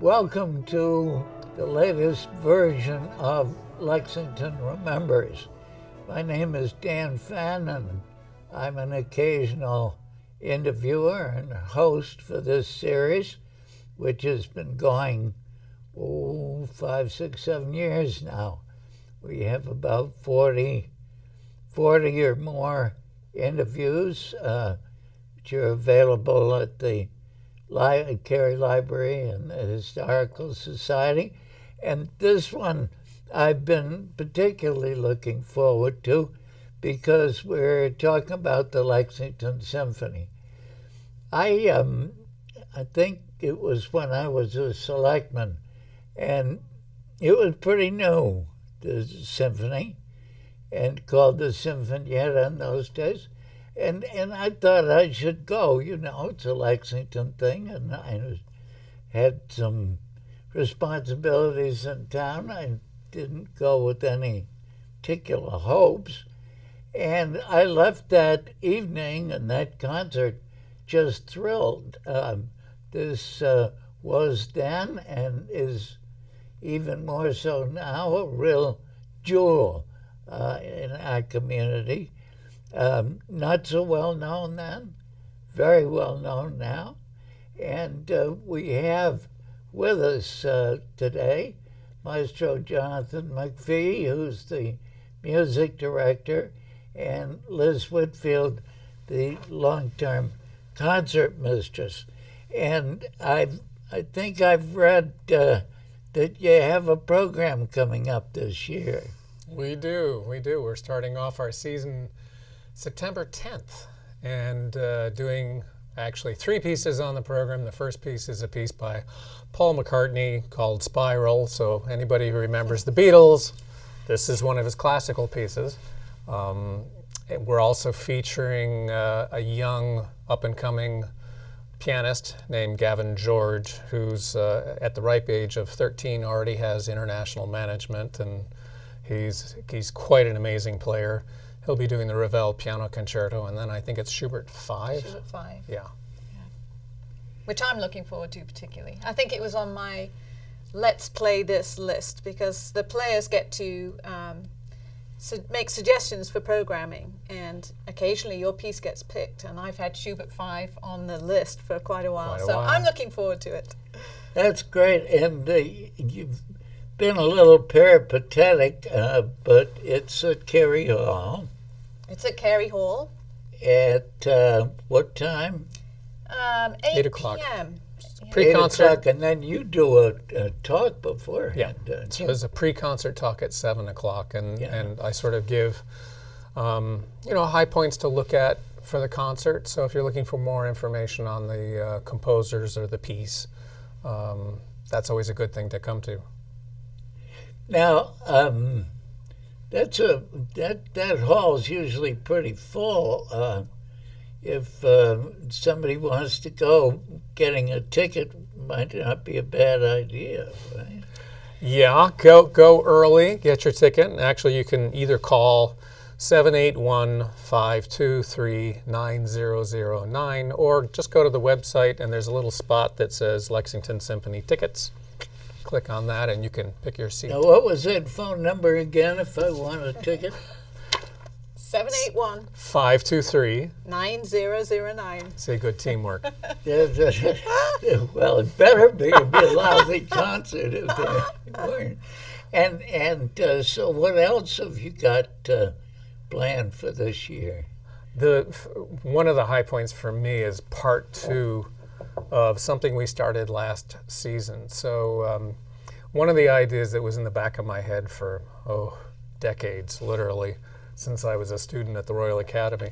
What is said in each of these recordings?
Welcome to the latest version of Lexington Remembers. My name is Dan Fenn, and I'm an occasional interviewer and host for this series, which has been going 5, 6, 7 years now. We have about 40 or more interviews, which are available at the Cary Library and the Historical Society. And this one I've been particularly looking forward to because we're talking about the Lexington Symphony. I think it was when I was a selectman, and it was pretty new, the symphony, and called the Sinfonietta in those days. And I thought I should go, it's a Lexington thing, and I had some responsibilities in town. I didn't go with any particular hopes. And I left that evening and that concert just thrilled. This was then and is even more so now a real jewel in our community. Not so well known then, very well known now. And we have with us today Maestro Jonathan McPhee, who's the music director, and Liz Whitfield, the long-term concert mistress. And I think I've read that you have a program coming up this year. We do. We're starting off our season September 10th, and doing actually 3 pieces on the program. The first piece is a piece by Paul McCartney called Spiral. So anybody who remembers the Beatles, this is one of his classical pieces. We're also featuring a young up-and-coming pianist named Gavin George, who's at the ripe age of 13 already has international management, and he's quite an amazing player. He'll be doing the Ravel Piano Concerto, and then I think it's Schubert 5. Schubert 5. Yeah. Which I'm looking forward to particularly. I think it was on my Let's Play This list because the players get to make suggestions for programming, and occasionally your piece gets picked, and I've had Schubert 5 on the list for quite a while. I'm looking forward to it. That's great, and you've been a little peripatetic, but it's at Cary Hall. It's at Cary Hall. At what time? 8 p.m. Pre-concert. 8 o'clock, and then you do a talk beforehand. Yeah, so there's a pre-concert talk at 7 o'clock, and I sort of give, high points to look at for the concert. So if you're looking for more information on the composers or the piece, that's always a good thing to come to. Now, that hall's usually pretty full. If somebody wants to go, getting a ticket might not be a bad idea, right? Yeah, go early, get your ticket. And actually, you can either call 781-523-9009 or just go to the website, and there's a little spot that says Lexington Symphony Tickets. Click on that and you can pick your seat. Now, what was that phone number again if I want a ticket? 781-523-9009. Say good teamwork. Well, it better be. It'd be a lousy concert if they weren't. And so what else have you got planned for this year? One of the high points for me is part 2 of something we started last season. So one of the ideas that was in the back of my head for decades, literally, since I was a student at the Royal Academy,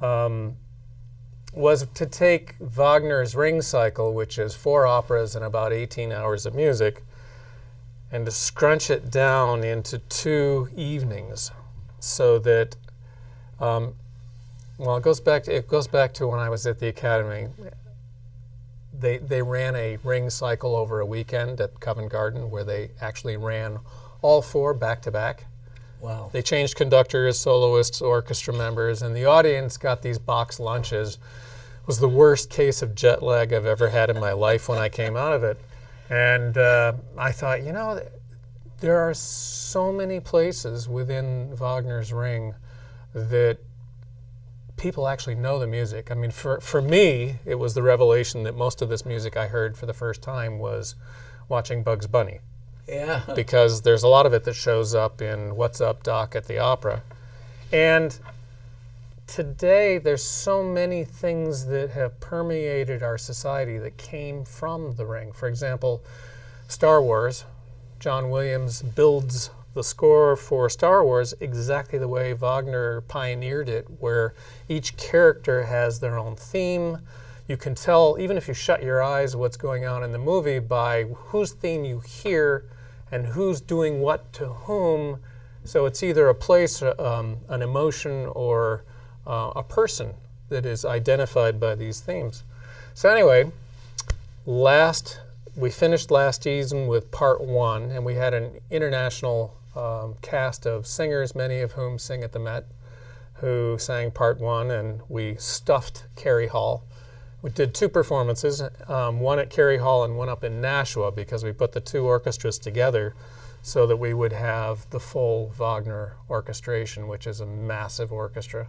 was to take Wagner's Ring Cycle, which is 4 operas and about 18 hours of music, and to scrunch it down into 2 evenings, so that it goes back to when I was at the Academy. They ran a ring cycle over a weekend at Covent Garden where they actually ran all 4 back to back. Wow. They changed conductors, soloists, orchestra members, and the audience got these box lunches. It was the worst case of jet lag I've ever had in my life when I came out of it. And I thought, you know, there are so many places within Wagner's Ring that people actually know the music. I mean, for me, it was the revelation that most of this music I heard for the first time was watching Bugs Bunny. Yeah. Because there's a lot of it that shows up in What's Up, Doc at the Opera. And today, there's so many things that have permeated our society that came from the Ring. For example, Star Wars. John Williams builds the score for Star Wars exactly the way Wagner pioneered it, where each character has their own theme. You can tell, even if you shut your eyes, what's going on in the movie by whose theme you hear and who's doing what to whom. So it's either a place, an emotion, or a person that is identified by these themes. So anyway, we finished last season with part 1, and we had an international cast of singers, many of whom sing at the Met, who sang part 1, and we stuffed Cary Hall. We did 2 performances, one at Cary Hall and one up in Nashua, because we put the 2 orchestras together so that we would have the full Wagner orchestration, which is a massive orchestra.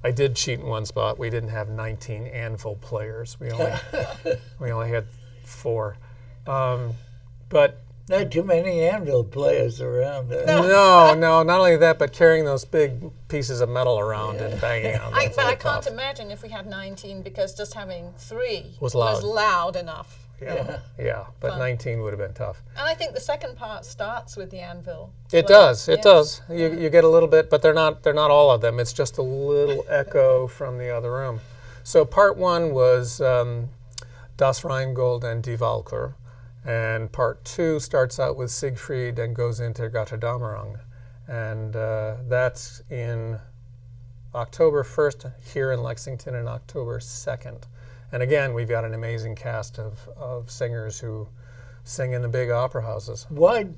I did cheat in one spot. We didn't have 19 anvil players. We only had 4. But not too many anvil players around. No, not only that, but carrying those big pieces of metal around and banging on them. But I can't imagine if we had 19, because just having 3 was loud enough. Yeah, but 19 would have been tough. And I think the second part starts with the anvil. It does. You get a little bit, but they're not all of them. It's just a little echo from the other room. So part 1 was Das Rheingold and Die Walkür, and part 2 starts out with Siegfried and goes into Götterdämmerung, and that's in October 1st here in Lexington and October 2nd. And again, we've got an amazing cast of singers who sing in the big opera houses. Why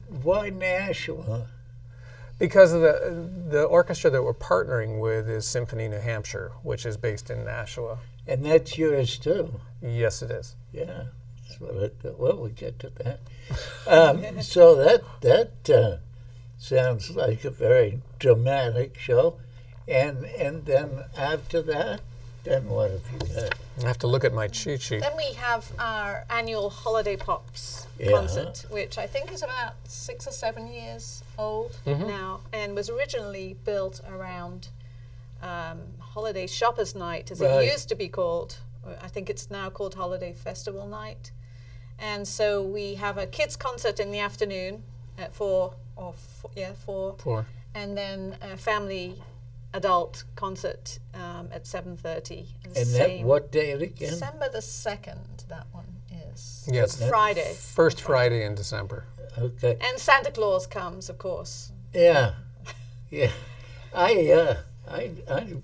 Nashua? Because of the orchestra that we're partnering with is Symphony New Hampshire, which is based in Nashua. And that's yours too? Yes, it is. Yeah, that's what I thought. Well, we'll get to that. So that sounds like a very dramatic show. And then after that, then what have you got? I have to look at my cheat sheet. Then we have our annual Holiday Pops concert, which I think is about 6 or 7 years old now, and was originally built around Holiday Shoppers Night, as it used to be called. I think it's now called Holiday Festival Night. And so we have a kids concert in the afternoon at 4, and then a family adult concert at 7:30. And that, what day again? December the 2nd, that one is. Yes. Friday. First Friday in December. Okay. And Santa Claus comes, of course. Yeah. I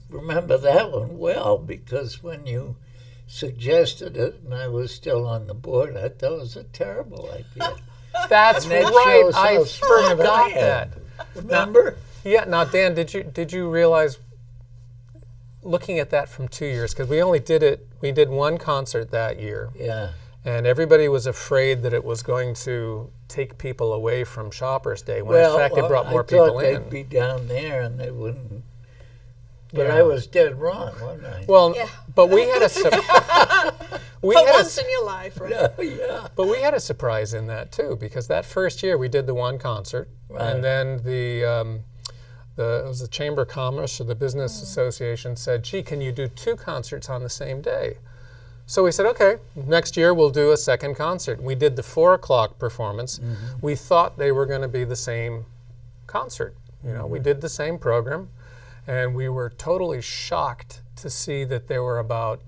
remember that one well, because when you suggested it and I was still on the board, I thought it was a terrible idea. That's right. I forgot that. Remember? Yeah. Now, Dan, did you realize, looking at that from 2 years, because we did one concert that year. Yeah. And everybody was afraid that it was going to take people away from Shoppers Day, when in fact it brought more people in. I thought they'd be down there and they wouldn't. But I was dead wrong, wasn't I? Well, but we had once in your life, right? Yeah. But we had a surprise in that too, because that first year we did the one concert, and then it was the Chamber of Commerce or the Business Association said, "Gee, can you do 2 concerts on the same day?" So we said, "Okay, next year we'll do a second concert." We did the 4 o'clock performance. We thought they were going to be the same concert. You know, we did the same program. And we were totally shocked to see that there were about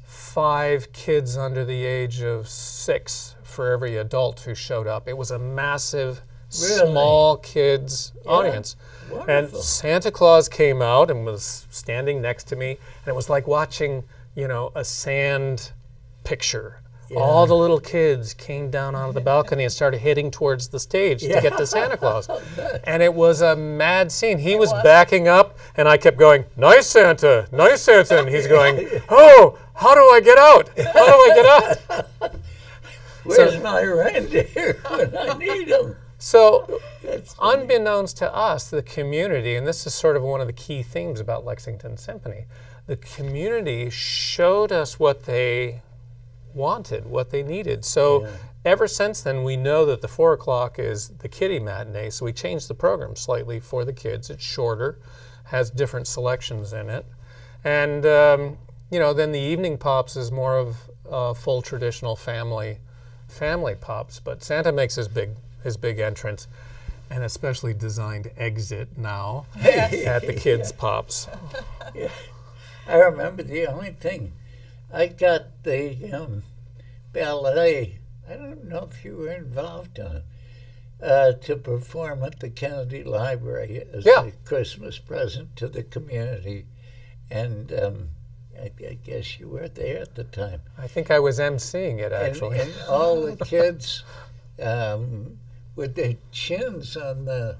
5 kids under the age of 6 for every adult who showed up. It was a massive, small kids audience. Wonderful. And Santa Claus came out and was standing next to me, and it was like watching, a sand picture. Yeah. All the little kids came down onto the balcony and started heading towards the stage to get to Santa Claus. And it was a mad scene. He was backing up, and I kept going, "Nice Santa, nice Santa." And he's going, "Oh, how do I get out? How do I get out?" Where's my reindeer when I need them? So, That's funny. unbeknownst to us, the community, and this is sort of one of the key themes about Lexington Symphony, the community showed us what they wanted, what they needed. So ever since then, we know that the 4 o'clock is the kiddie matinee, so we changed the program slightly for the kids. It's shorter, has different selections in it. And, you know, then the evening pops is more of full traditional family pops, but Santa makes his big entrance, and especially designed exit now at the kids' pops. Yeah. I remember the only thing, I got the ballet, I don't know if you were involved in it, to perform at the Kennedy Library as a Christmas present to the community. And I guess you were there at the time. I think I was emceeing it, actually. And all the kids with their chins on the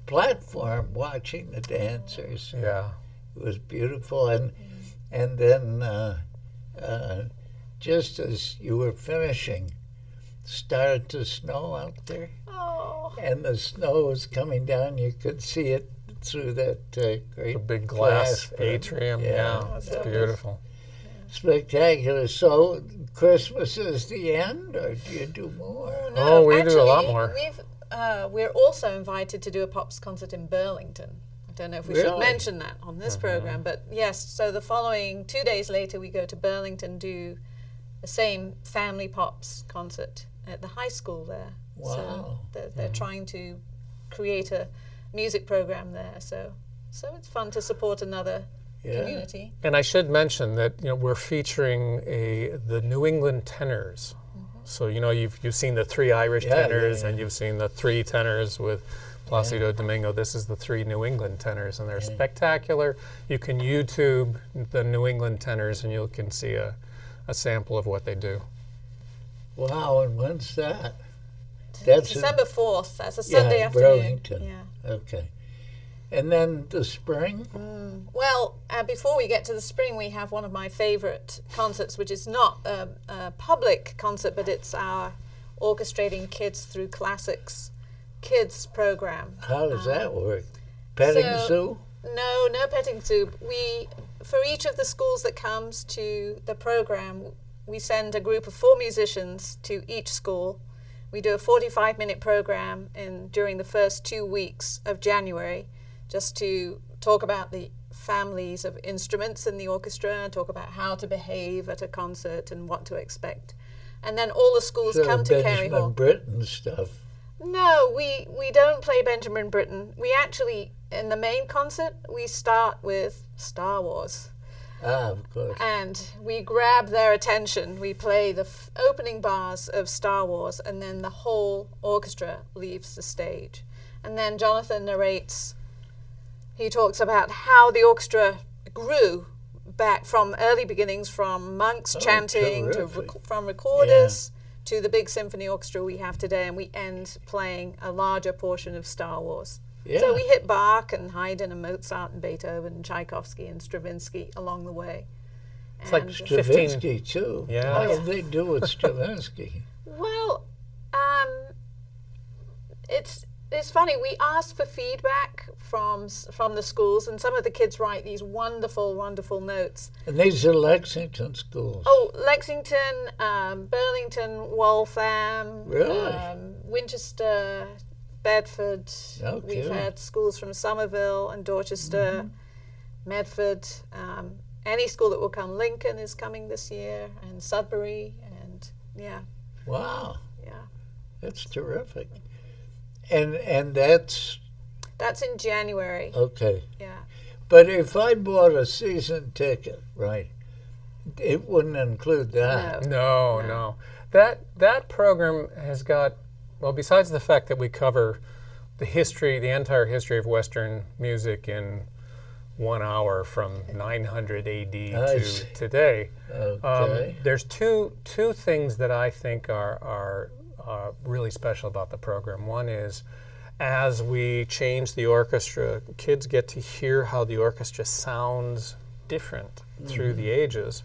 platform watching the dancers. Yeah. It was beautiful. And then just as you were finishing, started to snow out there. Oh. And the snow was coming down. You could see it through that great The big glass front. atrium. Yeah, it's beautiful. Spectacular. So Christmas is the end, or do you do more? Oh, we actually, do a lot more. We're also invited to do a Pops concert in Burlington. I don't know if we should Really? mention that on this program, but yes, so the following 2 days later we go to Burlington, do the same Family Pops concert at the high school there. Wow. So they're trying to create a music program there, so it's fun to support another community. And I should mention that, you know, we're featuring the New England tenors. So, you know, you've seen the 3 Irish tenors, and you've seen the 3 tenors with Placido Domingo. This is the 3 New England tenors, and they're spectacular. You can YouTube the New England tenors, and you can see a sample of what they do. Wow, and when's that? That's December 4th. That's a Sunday afternoon. Burlington. Yeah. Okay. And then the spring? Well, before we get to the spring, we have one of my favorite concerts, which is not a public concert, but it's our Orchestrating Kids Through Classics kids program. How does that work? Petting zoo? No petting zoo. For each of the schools that comes to the program, we send a group of 4 musicians to each school. We do a 45-minute program during the first 2 weeks of January, just to talk about the families of instruments in the orchestra, talk about how to behave at a concert and what to expect. And then all the schools come to Cary Hall. Benjamin Britten stuff. No, we don't play Benjamin Britten. We actually, in the main concert, we start with Star Wars. Ah, of course. And we grab their attention. We play the opening bars of Star Wars, and then the whole orchestra leaves the stage. And then Jonathan narrates. He talks about how the orchestra grew back from early beginnings, from monks chanting from recorders to the big symphony orchestra we have today, and we end playing a larger portion of Star Wars. Yeah. So we hit Bach and Haydn and Mozart and Beethoven and Tchaikovsky and Stravinsky along the way. It's like Stravinsky, too. Yeah. What did they do with Stravinsky? Well, it's funny. We ask for feedback from the schools, and some of the kids write these wonderful, wonderful notes. And these are Lexington schools. Oh, Lexington, Burlington, Waltham, Really? Winchester, Bedford. Okay. We've had schools from Somerville and Dorchester, Medford. Any school that will come. Lincoln is coming this year, and Sudbury, and Wow. yeah. That's terrific. And that's in January. okay. Yeah. But if I bought a season ticket, right, it wouldn't include that. No. That program has got, well, besides the fact that we cover the entire history of Western music in 1 hour from 900 AD to today, Okay. there's two things that I think are really special about the program. One is, as we change the orchestra, kids get to hear how the orchestra sounds different through the ages.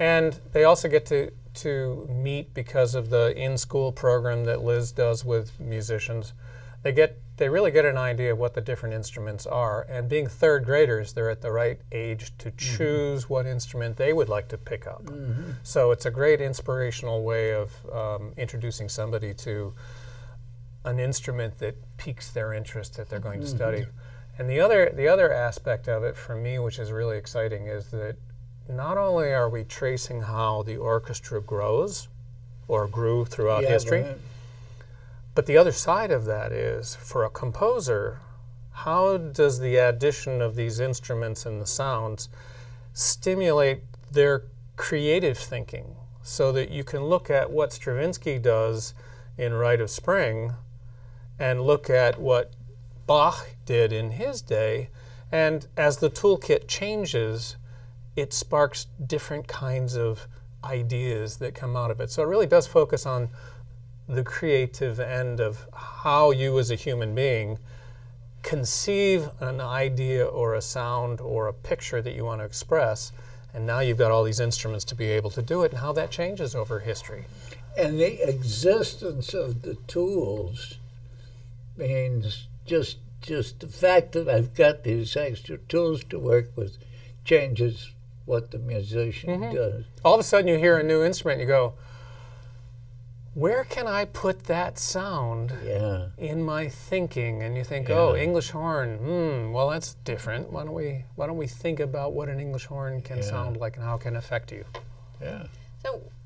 And they also get to meet, because of the in-school program that Liz does with musicians. They really get an idea of what the different instruments are. And being third graders, they're at the right age to choose what instrument they would like to pick up. So it's a great inspirational way of introducing somebody to an instrument that piques their interest that they're going to study. And the other aspect of it for me, which is really exciting, is that not only are we tracing how the orchestra grows or grew throughout history, but the other side of that is, for a composer, how does the addition of these instruments and the sounds stimulate their creative thinking, so that you can look at what Stravinsky does in Rite of Spring and look at what Bach did in his day, and as the toolkit changes, it sparks different kinds of ideas that come out of it. So it really does focus on the creative end of how you as a human being conceive an idea or a sound or a picture that you want to express, and now you've got all these instruments to be able to do it, and how that changes over history. And the existence of the tools means just the fact that I've got these extra tools to work with changes what the musician does. All of a sudden you hear a new instrument, you go, where can I put that sound in my thinking? And you think, oh, English horn, well, that's different. Why don't we think about what an English horn can sound like and how it can affect you? Yeah.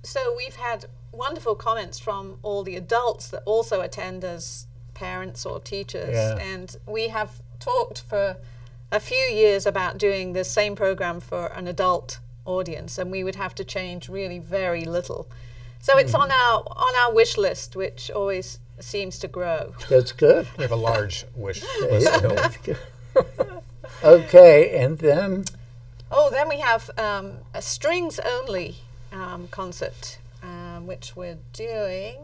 So we've had wonderful comments from all the adults that also attend as parents or teachers, and we have talked for a few years about doing the same program for an adult audience, and we would have to change really very little. So it's on our wish list, which always seems to grow. That's good. We have a large wish list. Okay, and then? Oh, then we have a strings-only concert, which we're doing.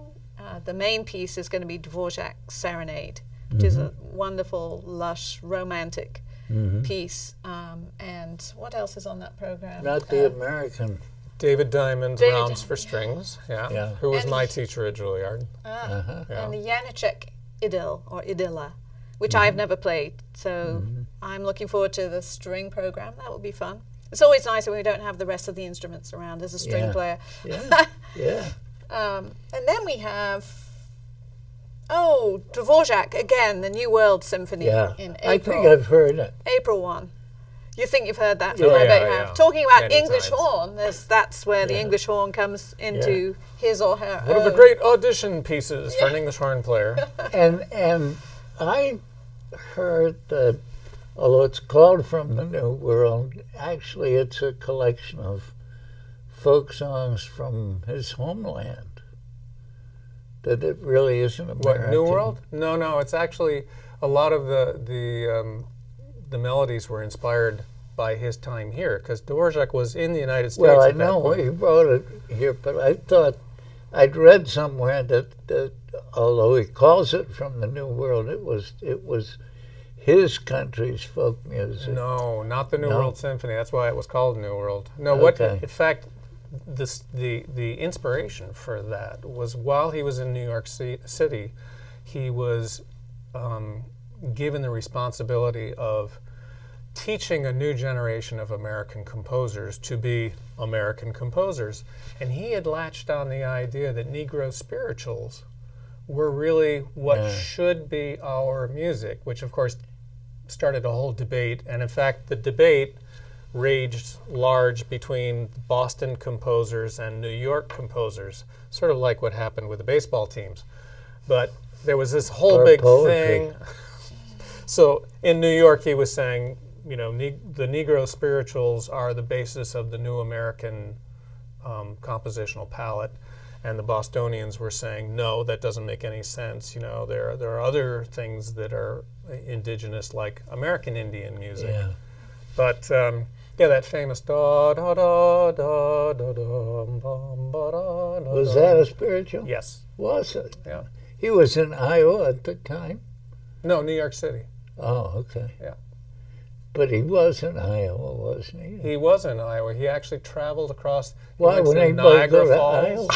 The main piece is going to be Dvorak's Serenade, which is a wonderful, lush, romantic piece. And what else is on that program? Not the American. David Diamond's Rounds for Strings, who was my teacher at Juilliard. And the Janicek Idyll, or Idylla, which I've never played. So I'm looking forward to the string program. That will be fun. It's always nice when we don't have the rest of the instruments around. There's a string player. And then we have, Dvorak again, the New World Symphony in April. I think I've heard it. April 1. You think you've heard that? I bet you have. Talking about many English times. horn, that's where the English horn comes into his or her One of the great audition pieces for an English horn player. And I heard that, although it's called From the New World, actually it's a collection of folk songs from his homeland. That it really isn't American. What, New World? No, it's actually a lot of the melodies were inspired by his time here, because Dvorak was in the United States. Well, I know he wrote it here, but I thought I'd read somewhere that although he calls it From the New World, it was his country's folk music. No, not the New World Symphony. That's why it was called New World. No, in fact, the inspiration for that was while he was in New York City, he was given the responsibility of teaching a new generation of American composers to be American composers. And he had latched on the idea that Negro spirituals were really what should be our music, which of course started a whole debate. And in fact, the debate raged large between Boston composers and New York composers, sort of like what happened with the baseball teams. But there was this whole big thing. So in New York, he was saying, the Negro spirituals are the basis of the new American compositional palette. And the Bostonians were saying, no, that doesn't make any sense. There are other things that are indigenous, like American Indian music. Yeah. But that famous da da da da da da bum ba da da. Was that a spiritual? Yes. Was it? Yeah. He was in Iowa at the time? No, New York City. Oh, okay. Yeah. But he was in Iowa, wasn't he? He was in Iowa. He actually traveled across. Why would anybody go to Iowa?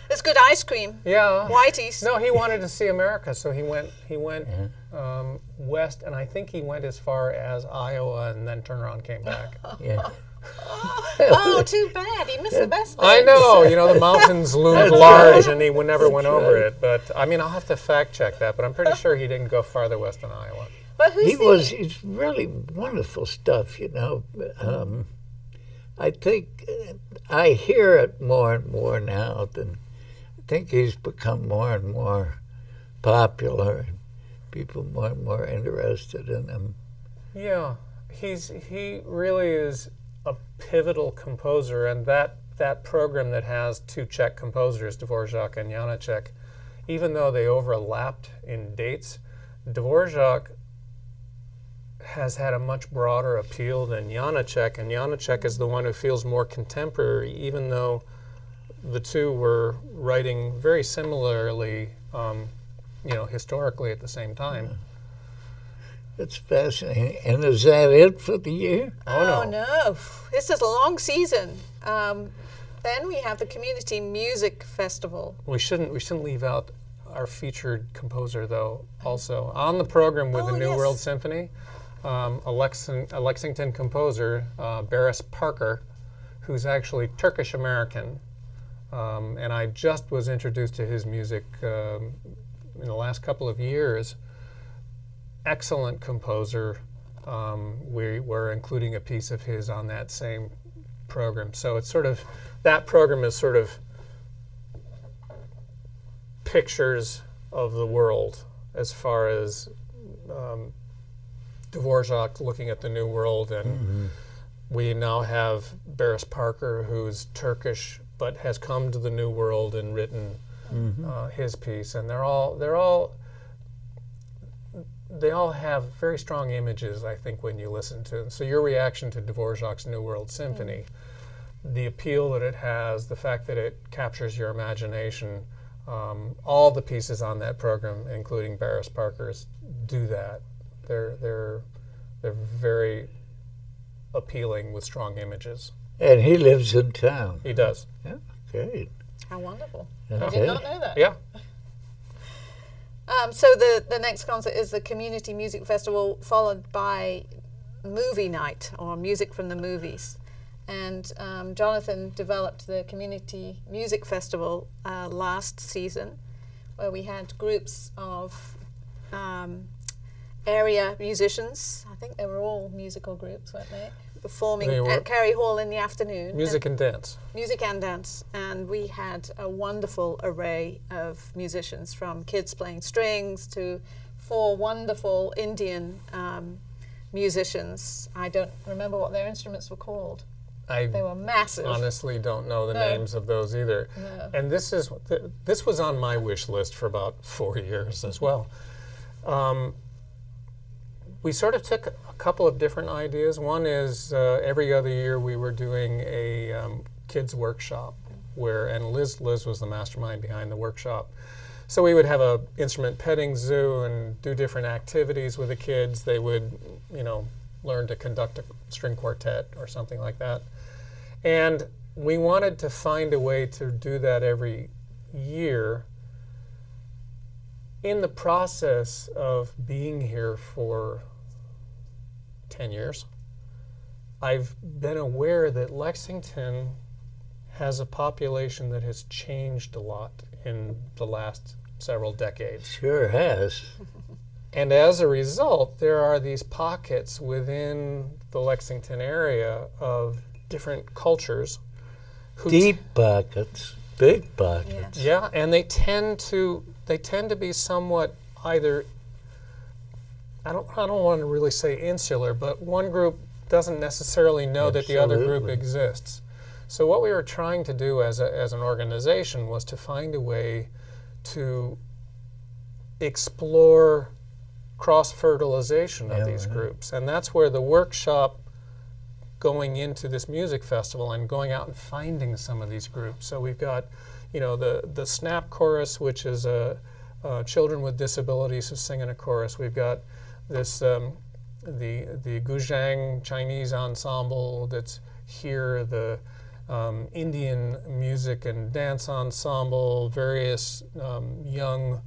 It's good ice cream. Yeah. Whitey's. No, he wanted to see America, so he went west, and I think he went as far as Iowa, and then turned around and came back. Yeah. Oh, too bad. He missed the best bit. I know. You know, the mountains loomed large, and he never went over it. But I mean, I'll have to fact check that. But I'm pretty sure he didn't go farther west than Iowa. But It's really wonderful stuff, you know. I think I hear it more and more now. I think he's become more and more popular, and people more and more interested in him. Yeah, he really is a pivotal composer, and that program that has two Czech composers, Dvorak and Janacek, even though they overlapped in dates, Dvorak has had a much broader appeal than Janacek, and Janacek is the one who feels more contemporary, even though the two were writing very similarly, you know, historically at the same time. It's fascinating. And is that it for the year? Oh no. This is a long season. Then we have the Community Music Festival. We shouldn't leave out our featured composer, though, also. On the program with the New World Symphony, a Lexington composer, Barris Parker, who's actually Turkish-American. And I just was introduced to his music in the last couple of years. Excellent composer. We're including a piece of his on that same program. So it's sort of, that program is sort of pictures of the world as far as Dvorak looking at the New World, and we now have Barris Parker, who's Turkish but has come to the New World and written his piece, and they all have very strong images, I think, when you listen to them. So your reaction to Dvorak's New World Symphony, the appeal that it has, the fact that it captures your imagination, all the pieces on that program, including Barris Parker's, do that. They're very appealing with strong images. And he lives in town. He does. Yeah, great. How wonderful. Okay. I did not know that. Yeah. So the next concert is the Community Music Festival, followed by movie night, or music from the movies. And Jonathan developed the Community Music Festival last season, where we had groups of area musicians. I think they were all musical groups, weren't they? Performing at Carey Hall in the afternoon. Music and dance. Music and dance. And we had a wonderful array of musicians, from kids playing strings to 4 wonderful Indian musicians. I don't remember what their instruments were called. They were massive. Honestly don't know the names of those either. No. And this was on my wish list for about 4 years as well. We sort of took a couple of different ideas. One is every other year we were doing a kids workshop, and Liz was the mastermind behind the workshop. So we would have a instrument petting zoo and do different activities with the kids. They would, you know, learn to conduct a string quartet or something like that. And we wanted to find a way to do that every year. In the process of being here for 10 years, I've been aware that Lexington has a population that has changed a lot in the last several decades. Sure has. And as a result, there are these pockets within the Lexington area of different cultures. Deep pockets, big pockets. Yeah, and they tend to be somewhat either, I don't want to really say insular, but one group doesn't necessarily know that the other group exists. So what we were trying to do as an organization was to find a way to explore cross-fertilization of these groups. And that's where the workshop, going into this music festival and going out and finding some of these groups. So we've got, you know, the SNAP chorus, which is children with disabilities who sing in a chorus. We've got this the Guzhang Chinese ensemble that's here, the Indian music and dance ensemble, various young.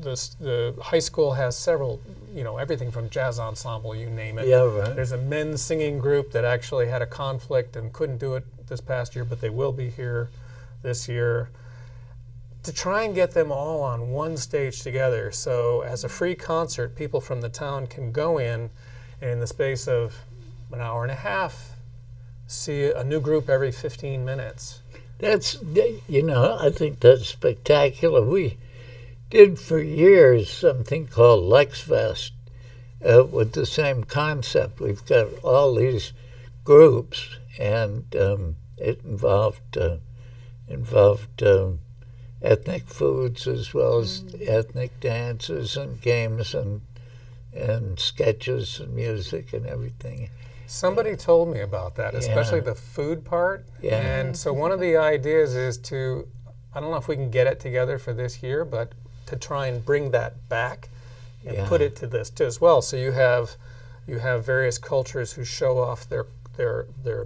The high school has several, everything from jazz ensemble, you name it. Yeah, right. There's a men's singing group that actually had a conflict and couldn't do it this past year, but they will be here this year. To try and get them all on one stage together, so as a free concert, people from the town can go in, and in the space of an hour and a half, see a new group every 15 minutes. That's, I think that's spectacular. We did for years something called LexFest with the same concept. We've got all these groups, and it involved ethnic foods as well as ethnic dances and games and sketches and music and everything. Somebody told me about that, especially the food part. Yeah. And so one of the ideas is to, I don't know if we can get it together for this year, but to try and bring that back and put it to this too as well. So you have various cultures who show off their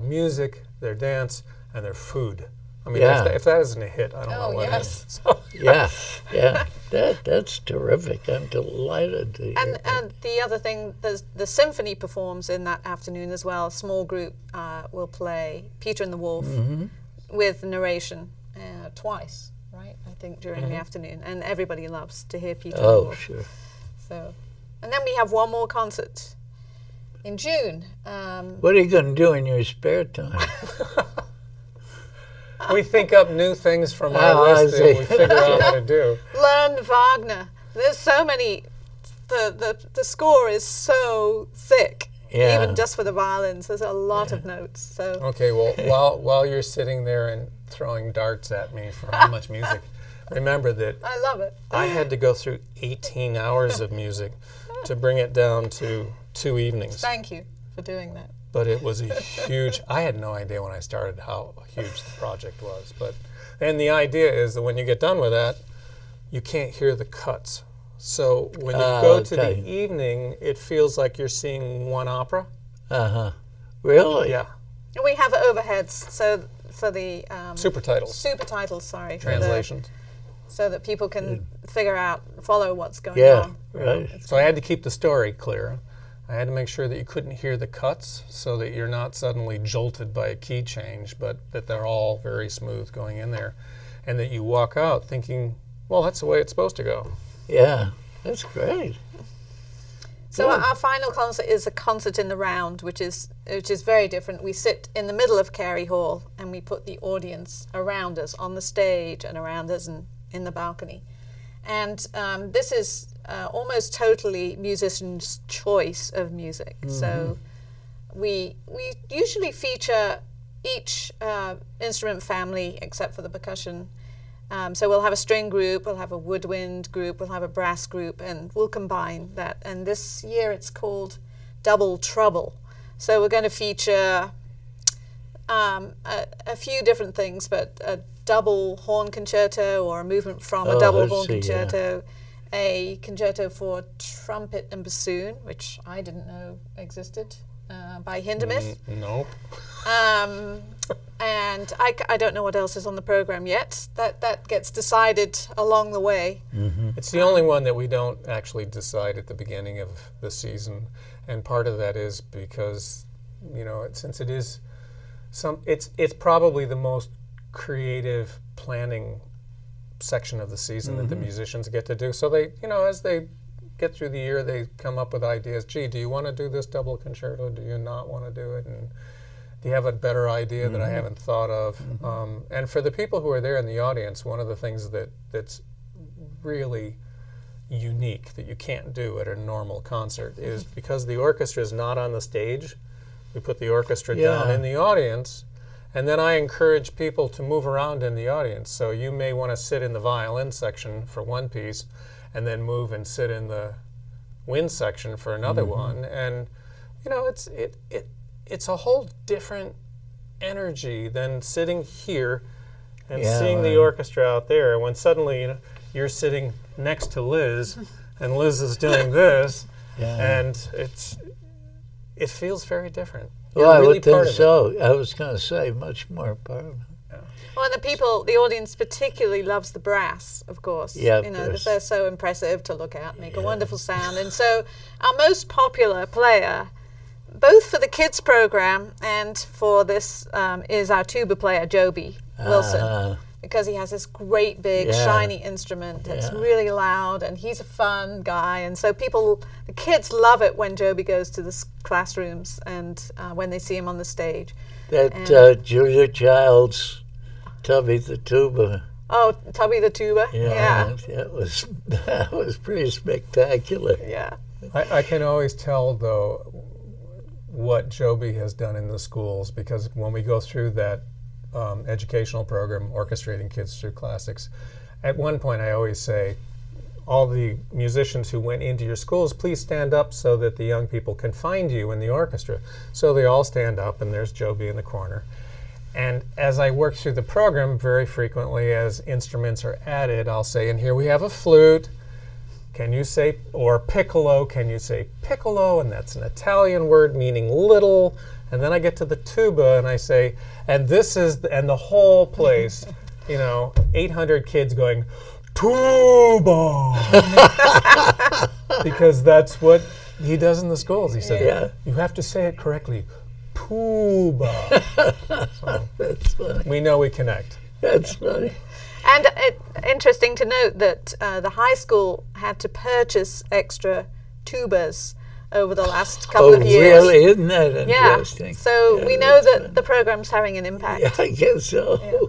music, their dance, and their food. I mean, if that isn't a hit, I don't know what is. So. Yeah, that's terrific. I'm delighted to hear And the other thing, the symphony performs in that afternoon as well. A small group will play Peter and the Wolf with narration twice, right? I think during the afternoon, and everybody loves to hear Peter and the Wolf. Sure. So, and then we have one more concert in June. What are you going to do in your spare time? We think up new things from our list that we figure out how to do. Learn Wagner. There's so many. The score is so thick, even just for the violins. There's a lot of notes. So okay, well, while you're sitting there and throwing darts at me for how much music, remember that I love it. I had to go through 18 hours of music to bring it down to 2 evenings. Thank you for doing that. But it was a huge, I had no idea when I started how huge the project was. And the idea is that when you get done with that, you can't hear the cuts. So when you go to the evening, it feels like you're seeing one opera. Really? Yeah. We have overheads, so for the Super titles, sorry. translations. So that people can follow what's going on. Right. So I had to keep the story clear. I had to make sure that you couldn't hear the cuts so that you're not suddenly jolted by a key change, but that they're all very smooth going in there. And that you walk out thinking, well, that's the way it's supposed to go. Yeah, that's great. So our final concert is a concert in the round, which is very different. We sit in the middle of Carey Hall and we put the audience around us on the stage and around us and in the balcony. And this is almost totally musicians' choice of music. So we usually feature each instrument family except for the percussion. So we'll have a string group, we'll have a woodwind group, we'll have a brass group, and we'll combine that. And this year it's called Double Trouble. So we're going to feature a few different things, but a double horn concerto or a movement from a double horn concerto, a concerto for trumpet and bassoon, which I didn't know existed, by Hindemith. Nope. And I don't know what else is on the program yet. That gets decided along the way. It's the only one that we don't actually decide at the beginning of the season, and part of that is because, since it is it's probably the most creative planning section of the season that the musicians get to do. So they, as they get through the year, they come up with ideas. Gee, do you want to do this double concerto? Do you not want to do it? And do you have a better idea that I haven't thought of? And for the people who are there in the audience, one of the things that's really unique that you can't do at a normal concert is because the orchestra is not on the stage, we put the orchestra down in the audience, and then I encourage people to move around in the audience. So you may want to sit in the violin section for one piece and then move and sit in the wind section for another one. And it's a whole different energy than sitting here and seeing the orchestra out there. When suddenly you're sitting next to Liz and Liz is doing this, Yeah. and it feels very different. Well, You're I really would think part of it. so. I was going to say much more part of it. Well, and the audience particularly loves the brass, of course. Yeah, you know, of because course. they're so impressive to look at, make a wonderful sound. And so our most popular player, both for the kids program and for this, is our tuba player, Joby Wilson. Because he has this great big shiny instrument that's really loud, and he's a fun guy, and so the kids love it when Joby goes to the classrooms and when they see him on the stage. That Julia Childs, Tubby the tuba. Oh, Tubby the tuba. Yeah. That was pretty spectacular. Yeah. I can always tell, though, what Joby has done in the schools, because when we go through that educational program, orchestrating kids through classics, at one point I always say, all the musicians who went into your schools, please stand up so that the young people can find you in the orchestra. So they all stand up, and there's Joby in the corner. And as I work through the program, very frequently as instruments are added, I'll say, and here we have a flute. Can you say, or piccolo, can you say piccolo? And that's an Italian word meaning little. And then I get to the tuba and I say, and this is, and the whole place, 800 kids going, tuba. Because that's what he does in the schools. He said, you have to say it correctly. Tuba. So That's funny. we know we connect. That's funny. And interesting to note that the high school had to purchase extra tubas over the last couple of years. Really? Isn't that interesting? Yeah. So we know that the program's having an impact. Yeah, I guess so. Yeah.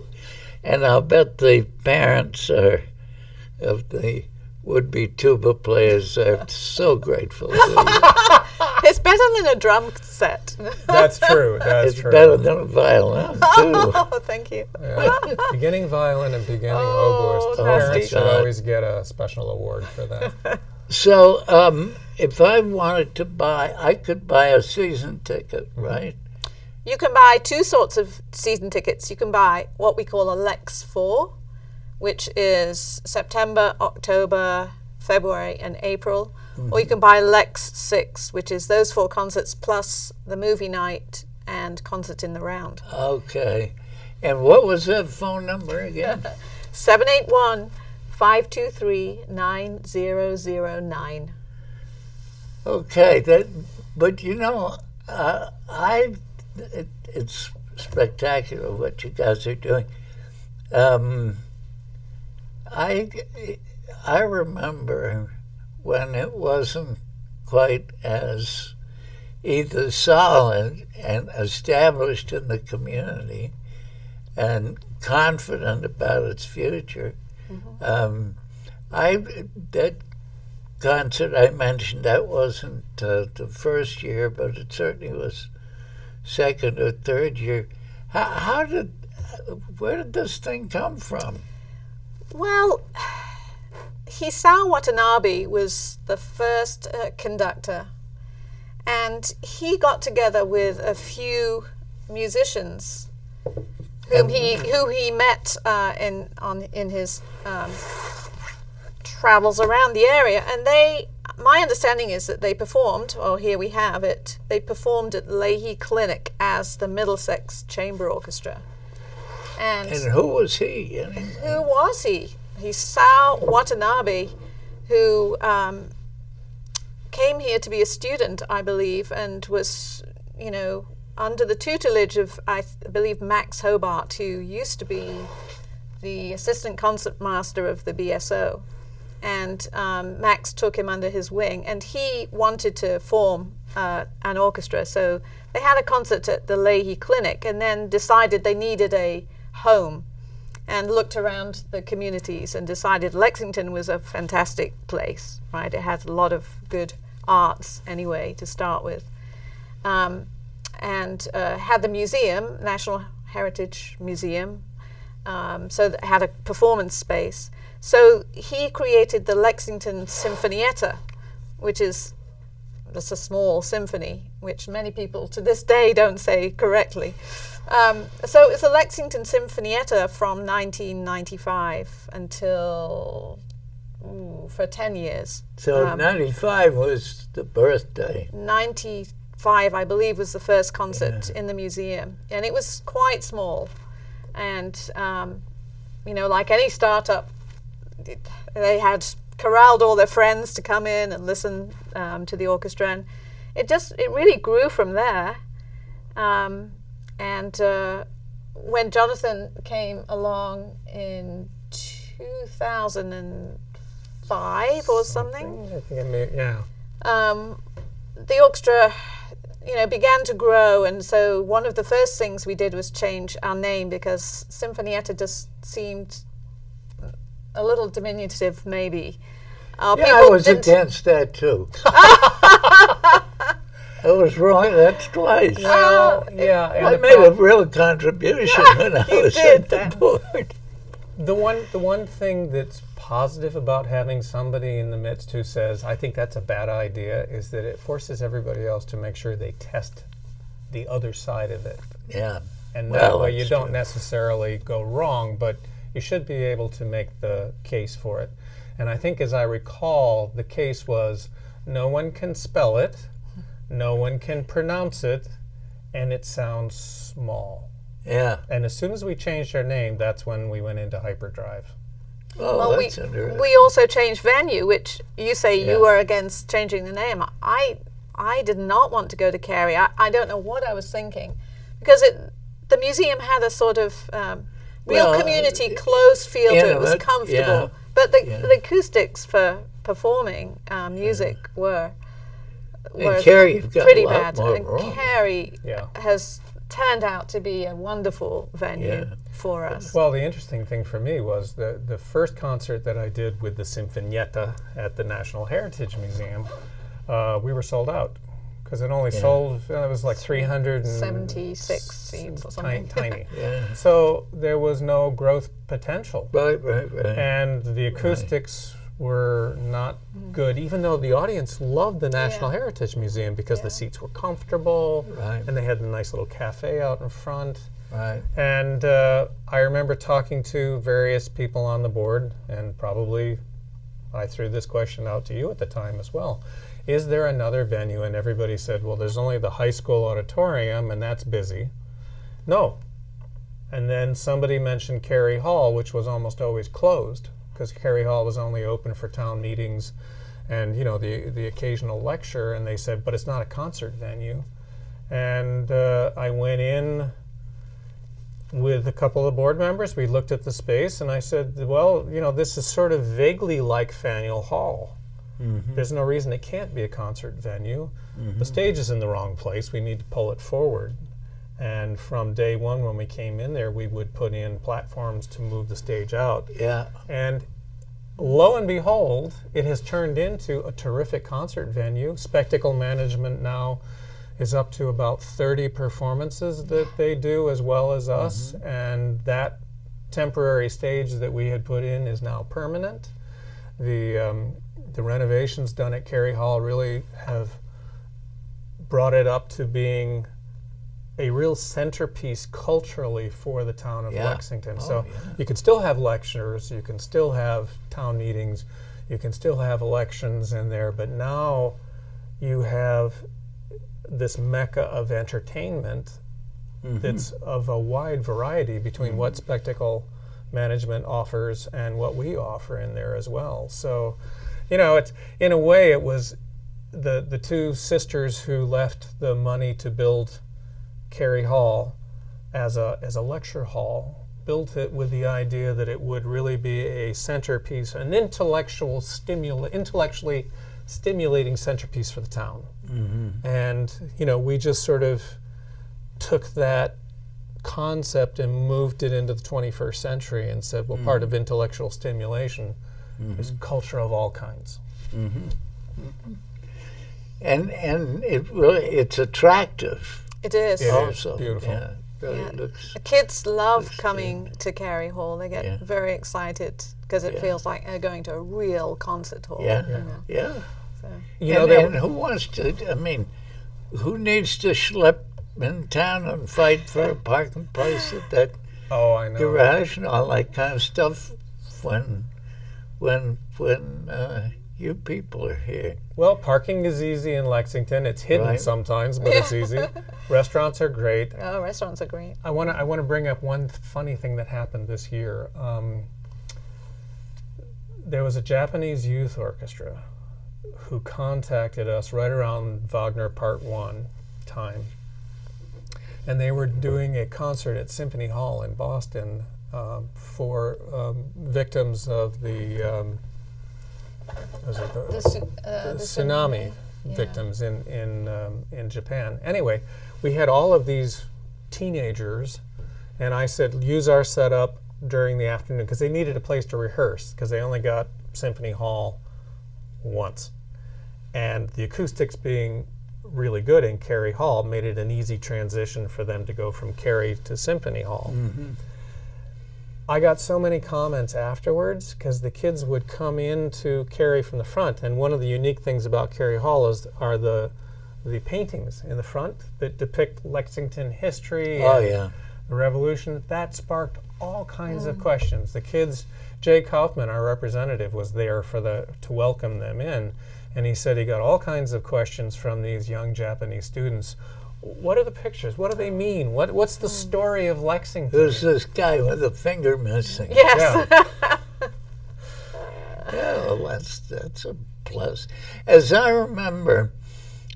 And I'll bet the parents of the would-be tuba players are so grateful to you. It's better than a drum set. That's true. That's It's true. better than a violin, too. Oh, thank you. Yeah. Beginning violin and beginning Oh, oboist. The nasty. parents should God. always get a special award for that. So if I wanted to buy, I could buy a season ticket, right? You can buy two sorts of season tickets. You can buy what we call a Lex 4, which is September, October, February, and April. Or you can buy Lex 6, which is those 4 concerts plus the movie night and concert in the round. Okay. And what was that phone number again? 781-523-9009. Okay. But it's spectacular what you guys are doing. I remember when it wasn't quite as either solid and established in the community and confident about its future. That concert I mentioned, that wasn't the first year, but it certainly was second or third year. Where did this thing come from? Well, Hisao Watanabe was the first conductor, and he got together with a few musicians who he met in his travels around the area, and my understanding is that they performed, here we have it, they performed at Leahy Clinic as the Middlesex Chamber Orchestra. And who was he? Who was he? Hisao Watanabe, who came here to be a student, I believe, and was, under the tutelage of, I believe, Max Hobart, who used to be the assistant concertmaster of the BSO. And Max took him under his wing, and he wanted to form an orchestra. So they had a concert at the Leahy Clinic and then decided they needed a home, and looked around the communities and decided Lexington was a fantastic place, right? It had a lot of good arts anyway to start with. And had the museum, National Heritage Museum, so that had a performance space. So he created the Lexington Sinfonietta, which is just a small symphony, which many people to this day don't say correctly. So it's a Lexington Sinfonietta from 1995 until for 10 years. So 95 was the birthday. 95, I believe, was the first concert in the museum, and it was quite small. And you know, like any startup, they had corralled all their friends to come in and listen to the orchestra, and it really grew from there. When Jonathan came along in 2005 or something, I think the orchestra, you know, began to grow, and so one of the first things we did was change our name, because Sinfonietta just seemed a little diminutive, maybe. I was against that too. I was wrong. That's twice. I made a real contribution when I was at the board. The one thing that's positive about having somebody in the midst who says, I think that's a bad idea, is that it forces everybody else to make sure they test the other side of it. Yeah. And that way you don't necessarily go wrong, but you should be able to make the case for it. And I think, as I recall, the case was no one can spell it, no one can pronounce it, and it sounds small. Yeah. And as soon as we changed our name, that's when we went into hyperdrive. Oh, that's interesting. We also changed venue, which you say you were against changing the name. I did not want to go to Carey. I don't know what I was thinking, because the museum had a sort of real community, closed feel to it. It was comfortable. Yeah. But the acoustics for performing music were pretty bad. And Carey has turned out to be a wonderful venue for us. Well, the interesting thing for me was the first concert that I did with the Sinfonietta at the National Heritage Museum, we were sold out, because it only sold, it was like 376 seats or something. Tiny. So there was no growth potential. Right. And the acoustics were not good, even though the audience loved the National Heritage Museum, because the seats were comfortable, and they had a nice little cafe out in front. Right. And I remember talking to various people on the board, and probably I threw this question out to you at the time as well. Is there another venue? And everybody said, well, there's only the high school auditorium, and that's busy. No. And then somebody mentioned Carey Hall, which was almost always closed, because Carey Hall was only open for town meetings and, you know, the occasional lecture. And they said, but it's not a concert venue. And I went in with a couple of board members. We looked at the space, and I said, well, you know, this is sort of vaguely like Faneuil Hall. There's no reason it can't be a concert venue. The stage is in the wrong place. We need to pull it forward. And from day one, when we came in there, we would put in platforms to move the stage out. And lo and behold, it has turned into a terrific concert venue. Spectacle management now is up to about 30 performances that they do, as well as us. And that temporary stage that we had put in is now permanent. The renovations done at Carey Hall really have brought it up to being a real centerpiece culturally for the town of Lexington. You can still have lectures, you can still have town meetings, you can still have elections in there, but now you have this mecca of entertainment that's of a wide variety between what spectacle management offers and what we offer in there as well. So, you know, it's, in a way, it was the two sisters who left the money to build Carey Hall as a lecture hall, built it with the idea that it would really be a centerpiece, an intellectually stimulating centerpiece for the town. And, you know, we just sort of took that concept and moved it into the 21st century and said, well, part of intellectual stimulation is culture of all kinds. And it's attractive. It is. Also. Beautiful. Yeah, really looks. The kids love coming to Carey Hall. They get very excited because it feels like they're going to a real concert hall. So. You know, and who wants to? I mean, who needs to schlep in town and fight for a parking place at that I know. garage and all that kind of stuff when when you people are here? Well, parking is easy in Lexington. It's hidden Right. sometimes, but it's easy. Restaurants are great. Oh, restaurants are great. I want to bring up one funny thing that happened this year. There was a Japanese youth orchestra who contacted us right around Wagner Part 1 time. And they were doing a concert at Symphony Hall in Boston for victims of the tsunami victims in Japan. Anyway, we had all of these teenagers, and I said, use our setup during the afternoon, because they needed a place to rehearse, because they only got Symphony Hall once. And the acoustics being really good in Cary Hall made it an easy transition for them to go from Cary to Symphony Hall. Mm-hmm. I got so many comments afterwards because the kids would come into Cary from the front, and one of the unique things about Cary Hall are the paintings in the front that depict Lexington history and the Revolution. That sparked all kinds of questions. The kids, Jay Kaufman, our representative, was there to welcome them in, and he said he got all kinds of questions from these young Japanese students. What are the pictures? What do they mean? What's the story of Lexington? There's this guy with a finger missing. Yes. Yeah. Yeah, well, that's a plus. As I remember,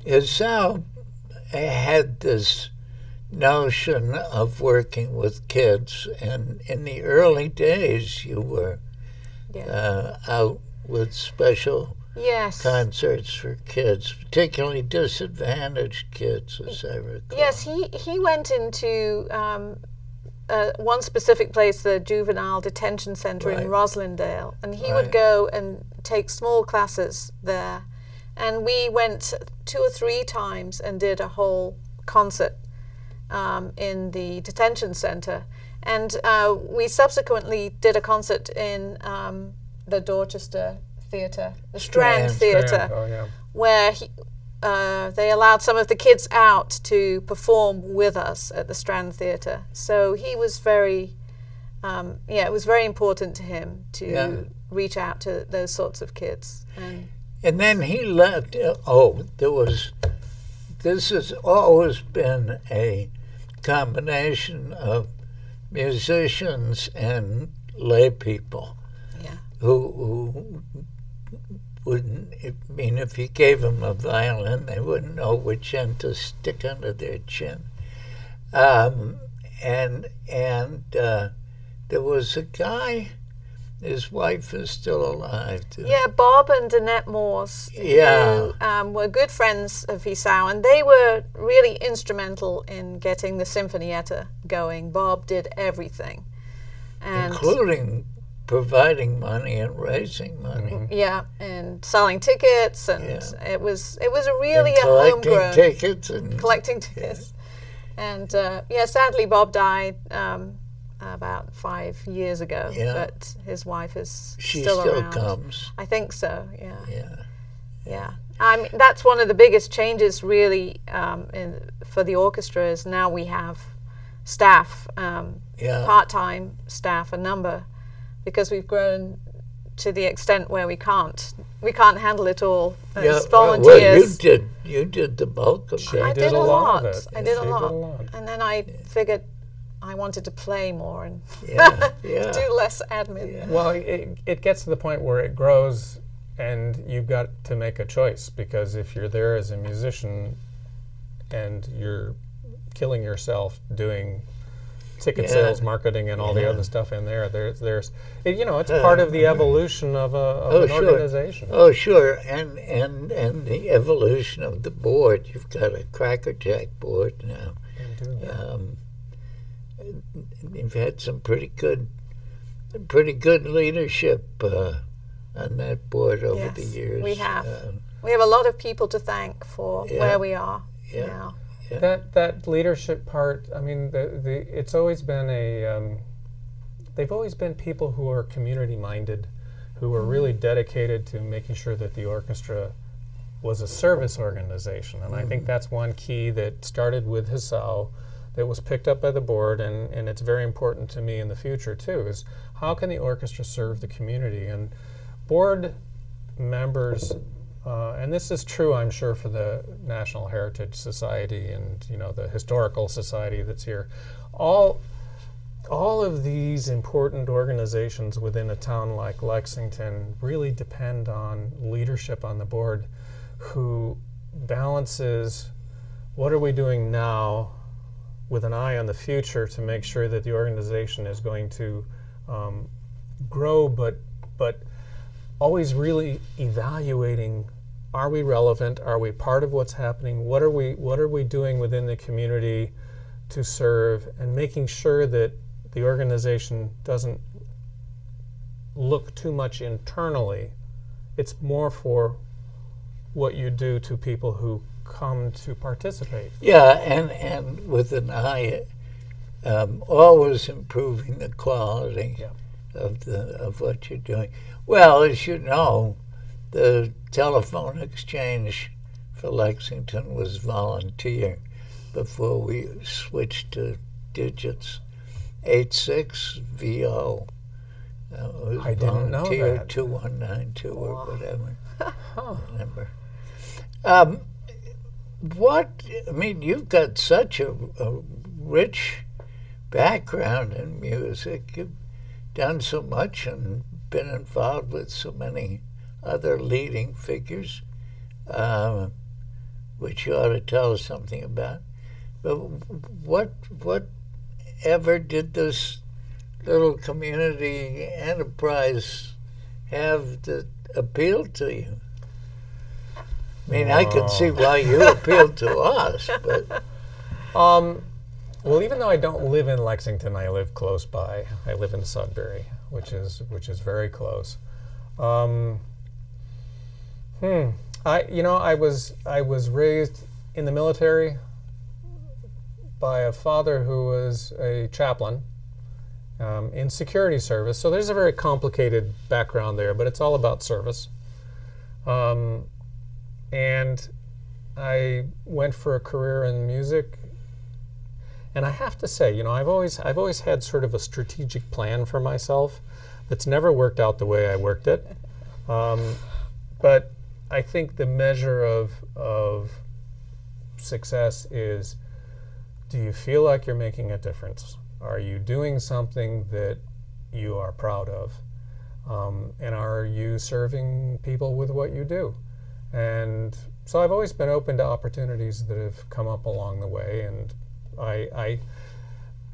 Isao had this notion of working with kids, and in the early days you were out with special concerts for kids, particularly disadvantaged kids, as I recall. Yes, he went into one specific place, the Juvenile Detention Center in Roslindale, and he would go and take small classes there. And we went 2 or 3 times and did a whole concert in the detention center. And we subsequently did a concert in the Dorchester Theatre, the Strand Theatre, where they allowed some of the kids out to perform with us at the Strand Theatre. So he was very, it was very important to him to reach out to those sorts of kids. And then he left. This has always been a combination of musicians and lay people who wouldn't, if you gave them a violin, they wouldn't know which end to stick under their chin. And there was a guy, his wife is still alive too. Yeah, Bob and Danette Morse, who were good friends of Isao, and they were really instrumental in getting the Sinfonietta going. Bob did everything. Including providing money and raising money. Yeah, and selling tickets, and it was a really homegrown tickets and collecting tickets. And sadly Bob died about 5 years ago, but his wife is still around. She still comes. I think so. Yeah. I mean, that's one of the biggest changes really for the orchestra is now we have staff, part-time staff, a number, because we've grown to the extent where we can't handle it all as volunteers. Well, you did the bulk of it. I did a lot. I did a lot. And then I figured I wanted to play more and do less admin. Yeah. Well, it gets to the point where it grows, and you've got to make a choice, because if you're there as a musician and you're killing yourself doing ticket sales, marketing, and all the other stuff in there's it's part of the evolution of an organization. Oh, sure, and the evolution of the board. You've got a crackerjack board now. You've had some pretty good leadership on that board over the years. We have. We have a lot of people to thank for where we are now. That leadership part, I mean, it's always been they've always been people who are community-minded, who are really dedicated to making sure that the orchestra was a service organization. And I think that's one key that started with Hisao, that was picked up by the board, and it's very important to me in the future too, is how can the orchestra serve the community? And board members, and this is true, I'm sure, for the National Heritage Society and the Historical Society that's here. All of these important organizations within a town like Lexington really depend on leadership on the board who balances what are we doing now with an eye on the future to make sure that the organization is going to grow, but always really evaluating, are we relevant? Are we part of what's happening? What are we doing within the community to serve, and making sure that the organization doesn't look too much internally. It's more for what you do to people who come to participate. Yeah, and with an eye, always improving the quality of what you're doing. Well, as you know, the telephone exchange for Lexington was volunteer before we switched to digits. 86VO. I didn't know that. 2192 or whatever. Huh. Remember. You've got such a rich background in music. You've done so much and been involved with so many other leading figures, which you ought to tell us something about. But what ever did this little community enterprise have that appealed to you? I mean, I could see why you appealed to us, but... Well, even though I don't live in Lexington, I live close by. I live in Sudbury, which is very close. I was raised in the military by a father who was a chaplain in security service. So there's a very complicated background there, but it's all about service. And I went for a career in music. And I have to say, I've always had sort of a strategic plan for myself that's never worked out the way I worked it. But I think the measure of success is, do you feel like you're making a difference? Are you doing something that you are proud of? And are you serving people with what you do? And so I've always been open to opportunities that have come up along the way. And I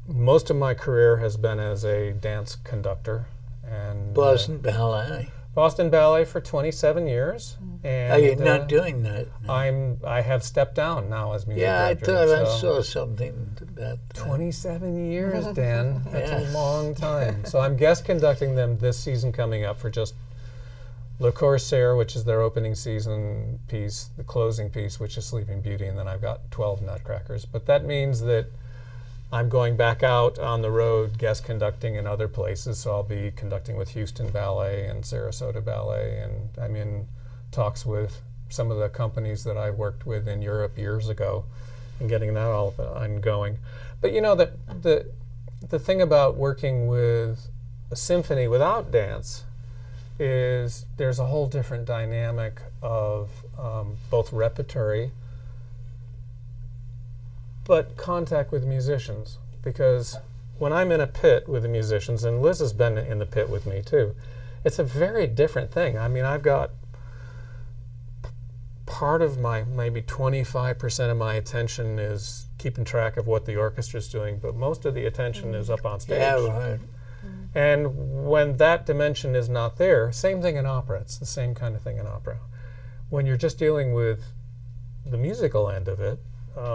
most of my career has been as a dance conductor. And Boston Ballet. Boston Ballet for 27 years. And are you not doing that? No. I have stepped down now as music director. I thought I saw something about that. 27 years, Dan. That's Yeah. a long time. So I'm guest conducting them this season coming up for just Le Corsaire, which is their opening season piece, the closing piece, which is Sleeping Beauty, and then I've got 12 Nutcrackers. But that means that I'm going back out on the road guest conducting in other places, so I'll be conducting with Houston Ballet and Sarasota Ballet, and I'm in talks with some of the companies that I worked with in Europe years ago and getting that all ongoing. But the thing about working with a symphony without dance is there's a whole different dynamic of both repertory but contact with musicians, because when I'm in a pit with the musicians, and Liz has been in the pit with me too, it's a very different thing. I mean, I've got part of my, maybe 25% of my attention is keeping track of what the orchestra's doing, but most of the attention is up on stage. Yeah, right. And when that dimension is not there, same thing in opera. It's the same kind of thing in opera. When you're just dealing with the musical end of it,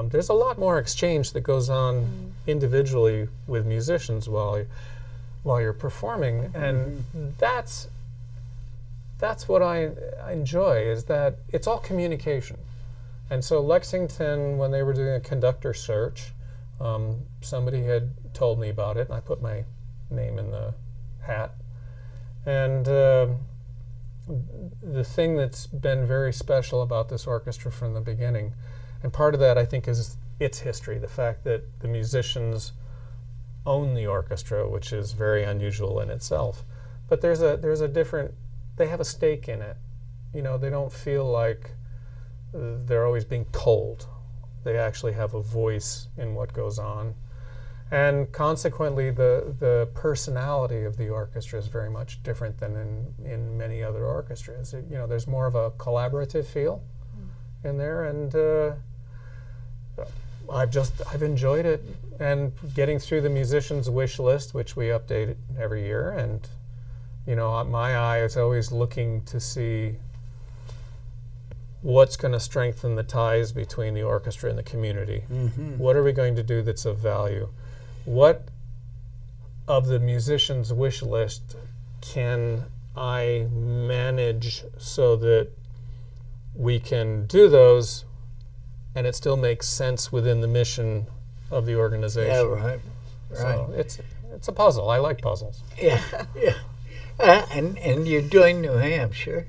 there's a lot more exchange that goes on individually with musicians while you're performing, and that's what I enjoy, is that it's all communication. And so Lexington, when they were doing a conductor search, somebody had told me about it, and I put my name in the hat. And the thing that's been very special about this orchestra from the beginning, and part of that I think is its history, the fact that the musicians own the orchestra, which is very unusual in itself. But there's a different they have a stake in it. You know, they don't feel like they're always being told. They actually have a voice in what goes on. And consequently, the personality of the orchestra is very much different than in many other orchestras. You know, there's more of a collaborative feel in there, and I've enjoyed it. And getting through the musician's wish list, which we update every year, and you know, my eye is always looking to see what's going to strengthen the ties between the orchestra and the community. What are we going to do that's of value? What of the musician's wish list can I manage so that we can do those and it still makes sense within the mission of the organization? Yeah, right. So it's a puzzle. I like puzzles. Yeah, yeah. And you're doing New Hampshire.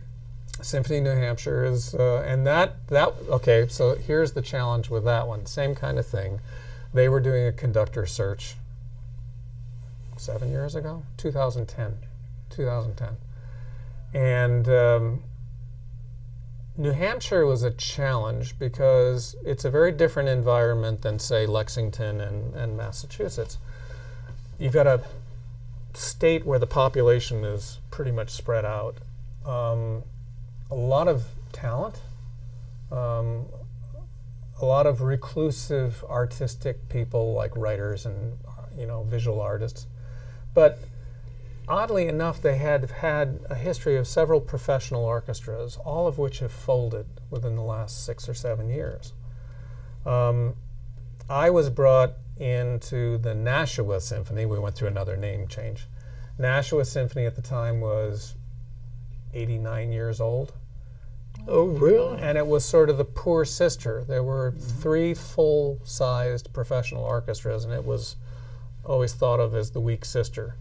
Symphony New Hampshire is, and that okay, so here's the challenge with that one. Same kind of thing. They were doing a conductor search 7 years ago, 2010. And New Hampshire was a challenge because it's a very different environment than, say, Lexington and Massachusetts. You've got a state where the population is pretty much spread out. A lot of talent, a lot of reclusive artistic people like writers and visual artists. But oddly enough, they had had a history of several professional orchestras, all of which have folded within the last 6 or 7 years. I was brought into the Nashua Symphony. We went through another name change. Nashua Symphony at the time was 89 years old. Oh, really? And it was sort of the poor sister. There were 3 full-sized professional orchestras, and it was always thought of as the weak sister.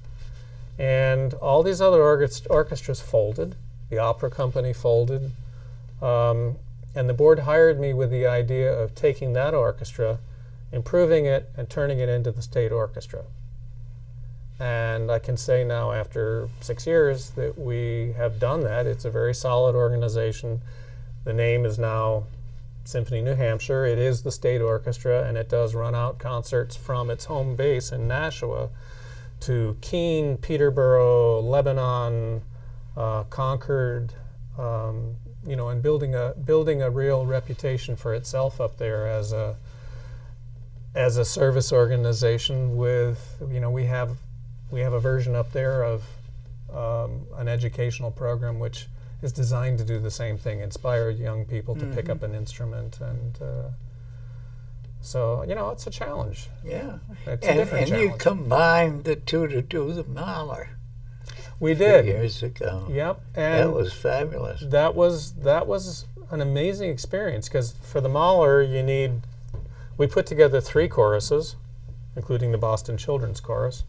And all these other orchestras folded. The opera company folded. And the board hired me with the idea of taking that orchestra, improving it, and turning it into the state orchestra. And I can say now, after 6 years, that we have done that. It's a very solid organization. The name is now Symphony New Hampshire. It is the state orchestra, and it does run out concerts from its home base in Nashua to Keene, Peterborough, Lebanon, Concord, and building a real reputation for itself up there as a service organization. With we have a version up there of an educational program which is designed to do the same thing, inspire young people to pick up an instrument, and so it's a challenge. Yeah, it's a different challenge. And you combined the two to do the Mahler. We did years ago. Yep, and that was fabulous. That was an amazing experience, because for the Mahler we put together 3 choruses, including the Boston Children's Chorus,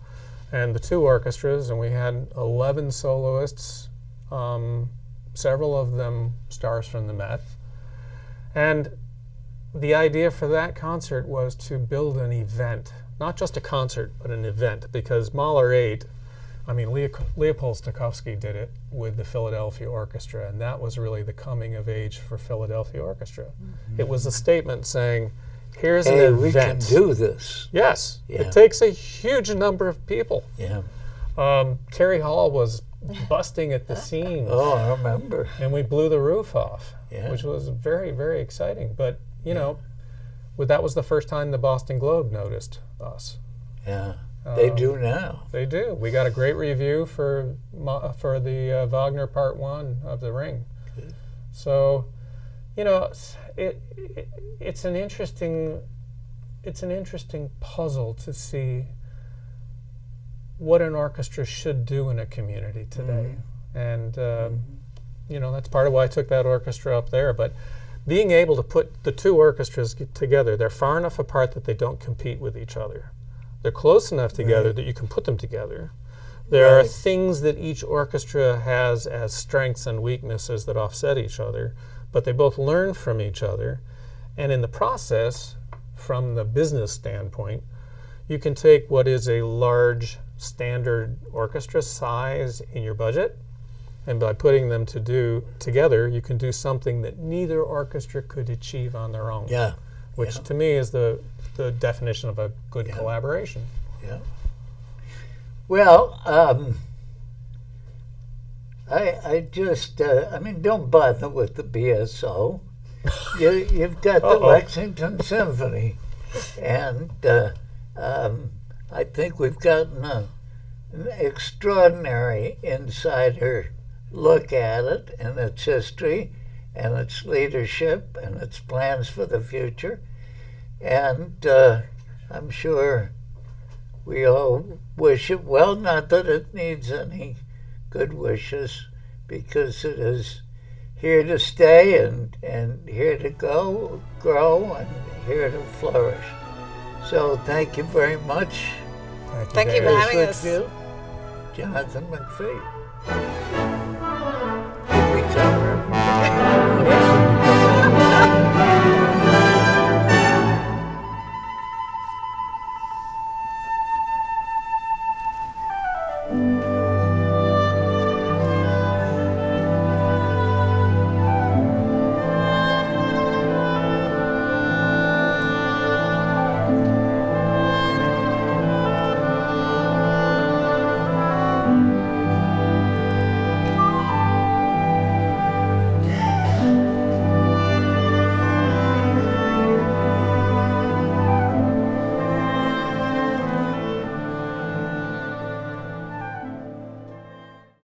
and the 2 orchestras, and we had 11 soloists, several of them stars from the Met. And the idea for that concert was to build an event, not just a concert, but an event, because Mahler 8, Leopold Stokowski did it with the Philadelphia Orchestra, and that was really the coming of age for Philadelphia Orchestra. It was a statement saying, here's an event. We can do this. Yes. Yeah. It takes a huge number of people. Yeah. Terry Hall was busting at the seams. Oh, I remember. And we blew the roof off, Yeah. which was very, very exciting. But, that was the first time the Boston Globe noticed us. Yeah. They do now. They do. We got a great review for the Wagner Part 1 of The Ring. Good. So, it's an interesting puzzle to see what an orchestra should do in a community today. And that's part of why I took that orchestra up there. But being able to put the 2 orchestras together, they're far enough apart that they don't compete with each other. They're close enough together that you can put them together. There are things that each orchestra has as strengths and weaknesses that offset each other, but they both learn from each other. And in the process, from the business standpoint, you can take what is a large standard orchestra size in your budget And by putting them together, you can do something that neither orchestra could achieve on their own. Yeah. Which to me is the definition of a good collaboration. Yeah. Well, I just, I mean, don't bother with the BSO. You've got the Lexington Symphony, and I think we've gotten an extraordinary insider look at it and its history and its leadership and its plans for the future. And I'm sure we all wish it well, not that it needs any good wishes, because it is here to stay and here to grow and here to flourish. So thank you very much. Thank you for having us. Whitfield, Jonathan McPhee.